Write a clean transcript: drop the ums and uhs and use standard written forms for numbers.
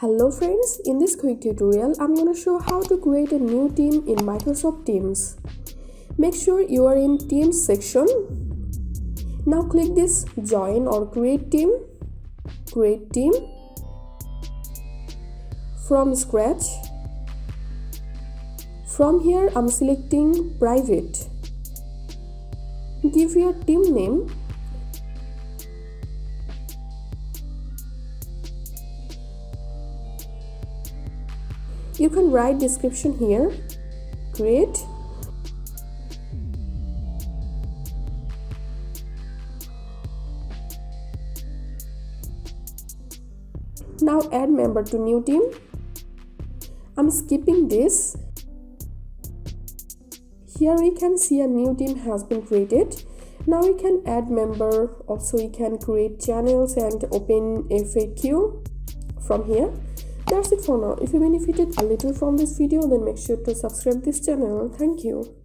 Hello friends, in this quick tutorial I'm going to show how to create a new team in Microsoft Teams. Make sure you are in Teams section. Now click this join or create team from scratch. From here I'm selecting private. Give your team name. You can write description here. Create. Now add member to new team. I'm skipping this. Here we can see a new team has been created. Now we can add member. Also we can create channels and open FAQ from here. That's it for now. If you benefited a little from this video, then make sure to subscribe this channel. Thank you.